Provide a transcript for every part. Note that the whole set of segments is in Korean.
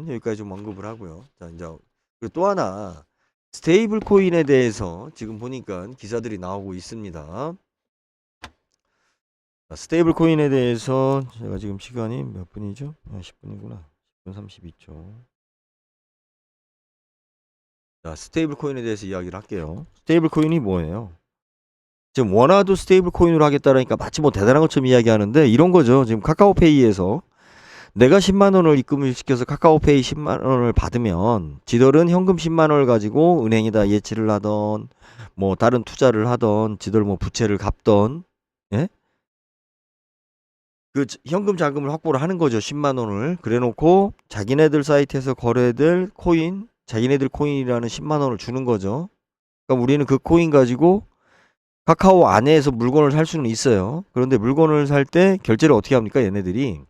여기까지 좀 언급을 하고요. 자, 이제 그리고 또 하나 스테이블 코인에 대해서 지금 보니까 기사들이 나오고 있습니다. 스테이블 코인에 대해서 제가 지금 시간이 몇 분이죠? 10분이구나. 10분 32초. 자, 스테이블 코인에 대해서 이야기를 할게요. 스테이블 코인이 뭐예요? 지금 원화도 스테이블 코인으로 하겠다라니까 마치 뭐 대단한 것처럼 이야기하는데 이런 거죠. 지금 카카오페이에서 내가 10만 원을 입금을 시켜서 카카오페이 10만 원을 받으면 지들은 현금 10만 원을 가지고 은행에다 예치를 하던 뭐 다른 투자를 하던 지들 뭐 부채를 갚던 예? 그 현금 자금을 확보를 하는 거죠. 10만 원을 그래 놓고 자기네들 사이트에서 거래될 코인 자기네들 코인이라는 10만 원을 주는 거죠. 그러니까 우리는 그 코인 가지고 카카오 안에서 물건을 살 수는 있어요. 그런데 물건을 살 때 결제를 어떻게 합니까? 얘네들이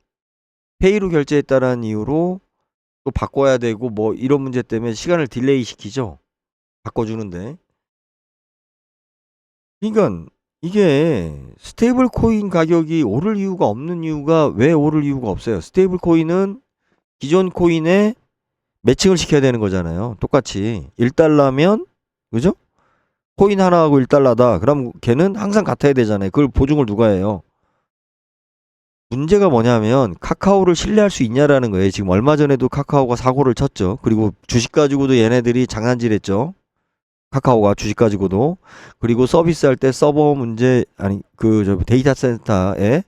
페이로 결제했다라는 이유로 또 바꿔야 되고 뭐 이런 문제 때문에 시간을 딜레이 시키죠. 바꿔주는데. 그러니까 이게 스테이블 코인 가격이 오를 이유가 없는 이유가 왜 오를 이유가 없어요. 스테이블 코인은 기존 코인에 매칭을 시켜야 되는 거잖아요. 똑같이 1달러면 그죠? 코인 하나하고 1달러다. 그럼 걔는 항상 같아야 되잖아요. 그걸 보증을 누가 해요? 문제가 뭐냐면 카카오를 신뢰할 수 있냐라는 거예요. 지금 얼마 전에도 카카오가 사고를 쳤죠. 그리고 주식 가지고도 얘네들이 장난질했죠. 카카오가 주식 가지고도. 그리고 서비스할 때 서버 문제 아니 그 저 데이터 센터에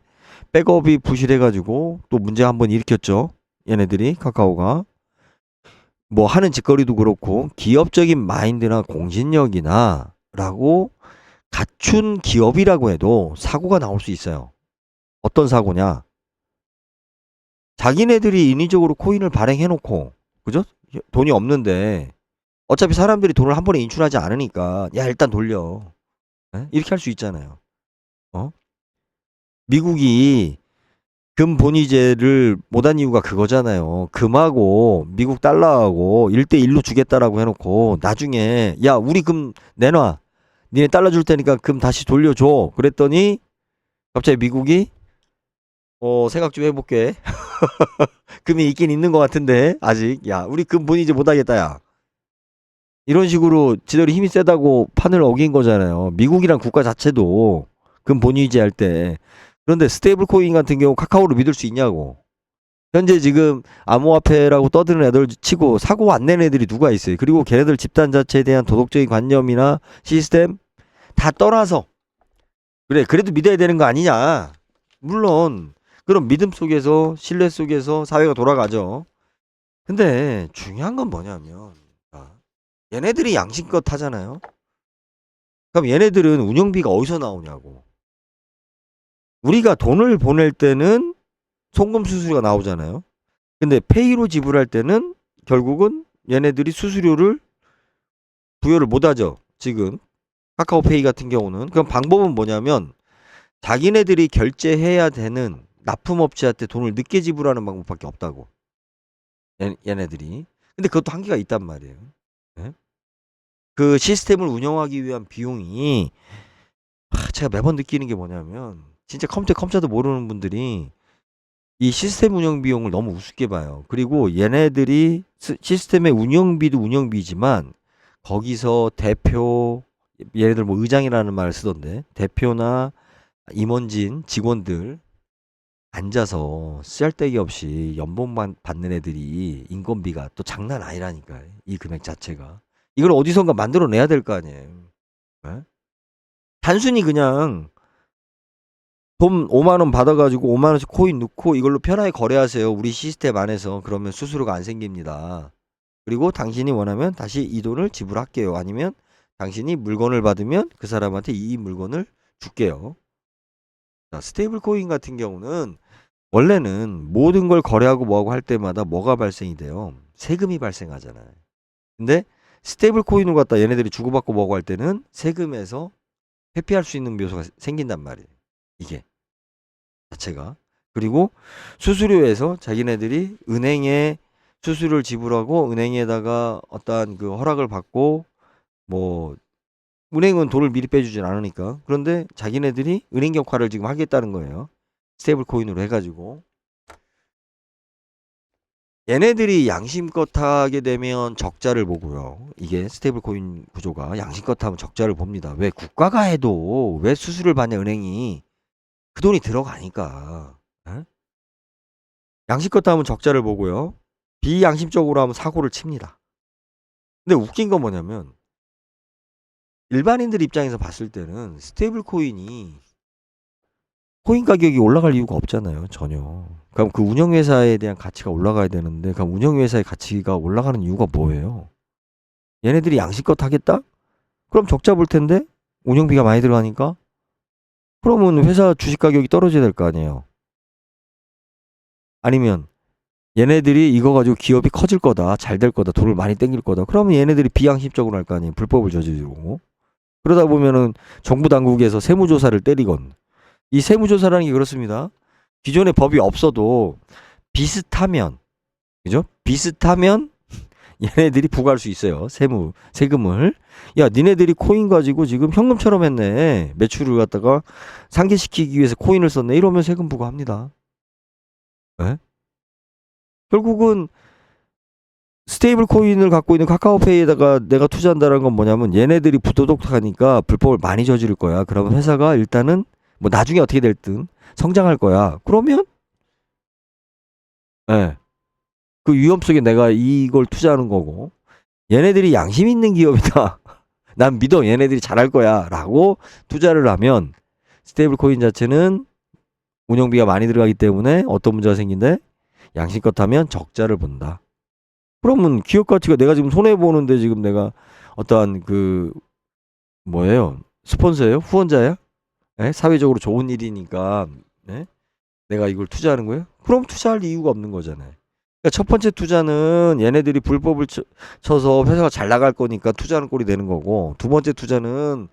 백업이 부실해가지고 또 문제 한번 일으켰죠. 얘네들이 카카오가 뭐 하는 짓거리도 그렇고 기업적인 마인드나 공신력이나 라고 갖춘 기업이라고 해도 사고가 나올 수 있어요. 어떤 사고냐? 자기네들이 인위적으로 코인을 발행해놓고 그죠? 돈이 없는데 어차피 사람들이 돈을 한 번에 인출하지 않으니까 야 일단 돌려 이렇게 할 수 있잖아요. 어? 미국이 금 본위제를 못한 이유가 그거잖아요. 금하고 미국 달러하고 1대1로 주겠다라고 해놓고 나중에 야 우리 금 내놔 니네 달러 줄 테니까 금 다시 돌려줘 그랬더니 갑자기 미국이 생각 좀 해볼게. 금이 있긴 있는 것 같은데 아직 야 우리 금 본위제 못하겠다 야 이런 식으로 지들이 힘이 세다고 판을 어긴 거잖아요. 미국이란 국가 자체도 금 본위제 할 때. 그런데 스테이블 코인 같은 경우 카카오를 믿을 수 있냐고. 현재 지금 암호화폐라고 떠드는 애들 치고 사고 안 낸 애들이 누가 있어요. 그리고 걔네들 집단 자체에 대한 도덕적인 관념이나 시스템 다 떠나서 그래 그래도 믿어야 되는 거 아니냐. 물론 그런 믿음 속에서 신뢰 속에서 사회가 돌아가죠. 근데 중요한 건 뭐냐면 얘네들이 양심껏 하잖아요. 그럼 얘네들은 운영비가 어디서 나오냐고. 우리가 돈을 보낼 때는 송금 수수료가 나오잖아요. 근데 페이로 지불할 때는 결국은 얘네들이 수수료를 부여를 못하죠. 지금 카카오페이 같은 경우는. 그럼 방법은 뭐냐면 자기네들이 결제해야 되는 납품업체한테 돈을 늦게 지불하는 방법밖에 없다고. 얘네들이. 근데 그것도 한계가 있단 말이에요. 네? 그 시스템을 운영하기 위한 비용이 제가 매번 느끼는 게 뭐냐면 진짜 컴퓨터도 모르는 분들이 이 시스템 운영 비용을 너무 우습게 봐요. 그리고 얘네들이 시스템의 운영비도 운영비지만 거기서 대표 예를 들어 뭐 의장이라는 말을 쓰던데 대표나 임원진 직원들 앉아서 쓰잘데기 없이 연봉만 받는 애들이 인건비가 또 장난 아니라니까 이 금액 자체가 이걸 어디선가 만들어내야 될 거 아니에요. 네? 단순히 그냥 돈 5만 원 받아가지고 5만 원씩 코인 넣고 이걸로 편하게 거래하세요. 우리 시스템 안에서 그러면 수수료가 안 생깁니다. 그리고 당신이 원하면 다시 이 돈을 지불할게요. 아니면 당신이 물건을 받으면 그 사람한테 이 물건을 줄게요. 자, 스테이블 코인 같은 경우는 원래는 모든 걸 거래하고 뭐하고 할 때마다 뭐가 발생이 돼요? 세금이 발생하잖아요. 근데 스테이블 코인을 갖다 얘네들이 주고받고 뭐하고 할 때는 세금에서 회피할 수 있는 묘소가 생긴단 말이에요. 이게 자체가. 그리고 수수료에서 자기네들이 은행에 수수료를 지불하고 은행에다가 어떠한 그 허락을 받고 뭐 은행은 돈을 미리 빼주진 않으니까. 그런데 자기네들이 은행 역할을 지금 하겠다는 거예요. 스테이블 코인으로 해가지고. 얘네들이 양심껏 하게 되면 적자를 보고요. 이게 스테이블 코인 구조가 양심껏 하면 적자를 봅니다. 왜 국가가 해도 왜 수수료를 받냐 은행이 그 돈이 들어가니까. 에? 양심껏 하면 적자를 보고요. 비양심적으로 하면 사고를 칩니다. 근데 웃긴 건 뭐냐면 일반인들 입장에서 봤을 때는 스테이블 코인이 코인 가격이 올라갈 이유가 없잖아요. 전혀. 그럼 그 운영회사에 대한 가치가 올라가야 되는데 그럼 운영회사의 가치가 올라가는 이유가 뭐예요? 얘네들이 양심껏 하겠다? 그럼 적자 볼 텐데 운영비가 많이 들어가니까 그러면 회사 주식 가격이 떨어져야 될 거 아니에요. 아니면 얘네들이 이거 가지고 기업이 커질 거다, 잘 될 거다, 돈을 많이 땡길 거다. 그러면 얘네들이 비양심적으로 할 거 아니에요. 불법을 저지르고. 그러다 보면은 정부 당국에서 세무조사를 때리건. 이 세무조사라는 게 그렇습니다. 기존에 법이 없어도 비슷하면, 그죠? 비슷하면 얘네들이 부과할 수 있어요. 세금을. 야, 니네들이 코인 가지고 지금 현금처럼 했네. 매출을 갖다가 상계시키기 위해서 코인을 썼네. 이러면 세금 부과합니다. 네? 결국은 스테이블 코인을 갖고 있는 카카오페이에다가 내가 투자한다는 건 뭐냐면 얘네들이 부도덕하니까 불법을 많이 저지를 거야. 그러면 회사가 일단은 뭐 나중에 어떻게 될든 성장할 거야. 그러면 예. 그 위험 속에 내가 이걸 투자하는 거고 얘네들이 양심 있는 기업이다. 난 믿어. 얘네들이 잘할 거야. 라고 투자를 하면 스테이블 코인 자체는 운영비가 많이 들어가기 때문에 어떤 문제가 생긴데 양심껏 하면 적자를 본다. 그러면 기업 가치가 내가 지금 손해 보는데 지금 내가 어떠한 그 뭐예요? 스폰서예요? 후원자야? 예? 사회적으로 좋은 일이니까 예? 내가 이걸 투자하는 거예요? 그럼 투자할 이유가 없는 거잖아요. 그러니까 첫 번째 투자는 얘네들이 불법을 쳐서 회사가 잘 나갈 거니까 투자하는 꼴이 되는 거고 두 번째 투자는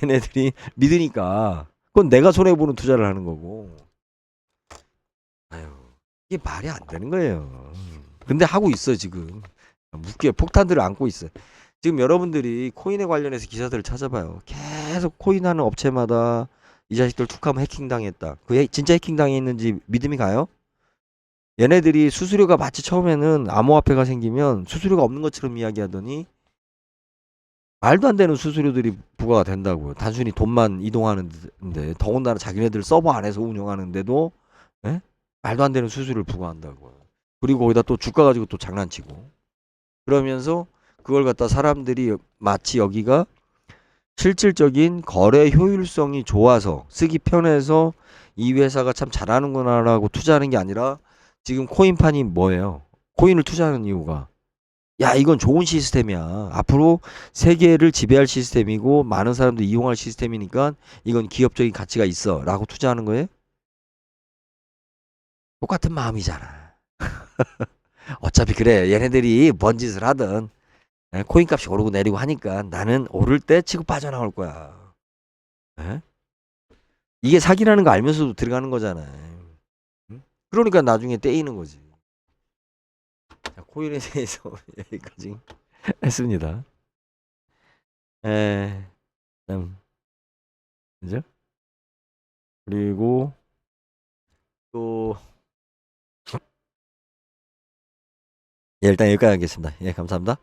얘네들이 믿으니까 그건 내가 손해 보는 투자를 하는 거고. 아유, 이게 말이 안 되는 거예요. 근데 하고 있어 지금. 무기에 폭탄들을 안고 있어요. 지금 여러분들이 코인에 관련해서 기사들을 찾아봐요. 계속 코인하는 업체마다 이 자식들 툭하면 해킹당했다. 진짜 해킹당했는지 믿음이 가요? 얘네들이 수수료가 마치 처음에는 암호화폐가 생기면 수수료가 없는 것처럼 이야기하더니 말도 안 되는 수수료들이 부과가 된다고요. 단순히 돈만 이동하는데 더군다나 자기네들 서버 안에서 운영하는데도 예? 말도 안 되는 수수료를 부과한다고요. 그리고 거기다 또 주가 가지고 또 장난치고 그러면서 그걸 갖다 사람들이 마치 여기가 실질적인 거래 효율성이 좋아서 쓰기 편해서 이 회사가 참 잘하는구나라고 투자하는 게 아니라 지금 코인판이 뭐예요? 코인을 투자하는 이유가 야 이건 좋은 시스템이야. 앞으로 세계를 지배할 시스템이고 많은 사람들이 이용할 시스템이니까 이건 기업적인 가치가 있어 라고 투자하는 거예요? 똑같은 마음이잖아. 어차피 그래 얘네들이 뭔 짓을 하든 코인 값이 오르고 내리고 하니까 나는 오를 때 치고 빠져나올 거야. 에? 이게 사기라는 거 알면서도 들어가는 거잖아요. 응? 그러니까 나중에 떼이는 거지. 자, 코인에 대해서 여기까지 했습니다. 에, 그죠? 그리고 또, 예, 일단 여기까지 하겠습니다. 예, 감사합니다.